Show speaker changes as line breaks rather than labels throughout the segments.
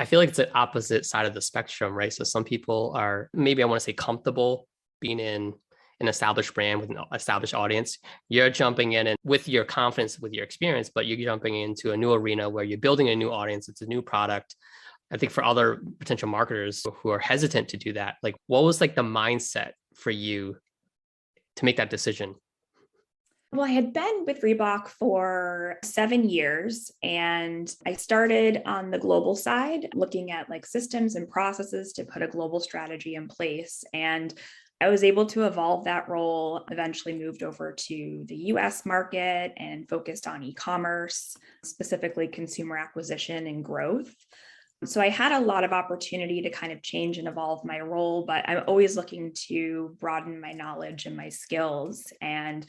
I feel like it's the opposite side of the spectrum, right? So some people are, maybe I want to say, comfortable being in an established brand with an established audience. You're jumping in and with your confidence, with your experience, but you're jumping into a new arena where you're building a new audience. It's a new product. I think for other potential marketers who are hesitant to do that, like what was like the mindset for you to make that decision?
Well, I had been with Reebok for 7 years, and I started on the global side, looking at like systems and processes to put a global strategy in place. And I was able to evolve that role, eventually moved over to the US market and focused on e-commerce, specifically consumer acquisition and growth. So I had a lot of opportunity to kind of change and evolve my role, but I'm always looking to broaden my knowledge and my skills. And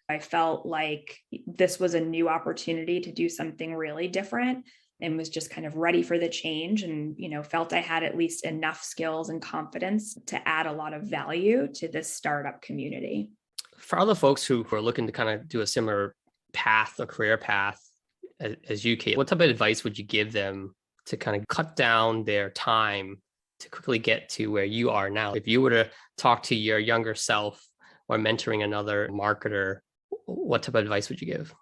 I felt like this was a new opportunity to do something really different and was just kind of ready for the change and, felt I had at least enough skills and confidence to add a lot of value to this startup community.
For other folks who are looking to kind of do a similar path, a career path as you, Kate, what type of advice would you give them to kind of cut down their time to quickly get to where you are now? If you were to talk to your younger self or mentoring another marketer, what type of advice would you give?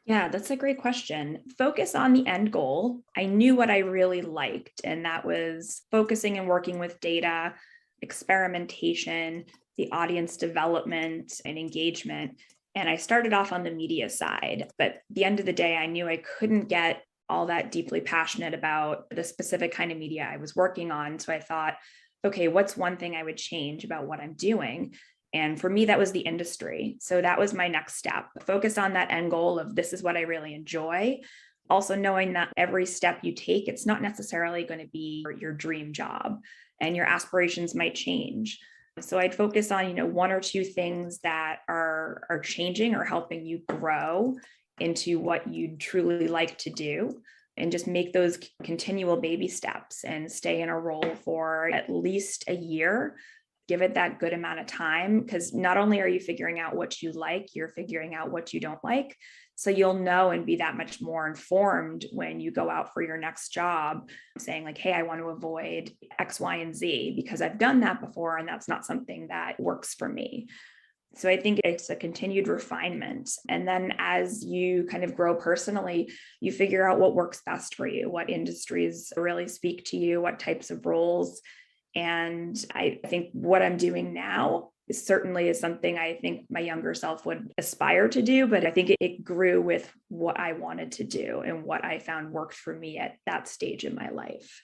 Yeah, that's a great question. Focus on the end goal. I knew what I really liked, and that was focusing and working with data, experimentation, the audience development, and engagement. And I started off on the media side, but at the end of the day, I knew I couldn't get all that deeply passionate about the specific kind of media I was working on. So I thought, okay, what's one thing I would change about what I'm doing? And for me, that was the industry. So that was my next step. Focus on that end goal of this is what I really enjoy. Also knowing that every step you take, it's not necessarily going to be your dream job and your aspirations might change. So I'd focus on, one or two things that are changing or helping you grow into what you'd truly like to do, and just make those continual baby steps and stay in a role for at least a year. Give it that good amount of time, because not only are you figuring out what you like, you're figuring out what you don't like. So you'll know and be that much more informed when you go out for your next job, saying like, hey, I want to avoid X, Y, and Z because I've done that before and that's not something that works for me. So I think it's a continued refinement. And then as you kind of grow personally, you figure out what works best for you, what industries really speak to you, what types of roles. And I think what I'm doing now is certainly something I think my younger self would aspire to do, but I think it grew with what I wanted to do and what I found worked for me at that stage in my life.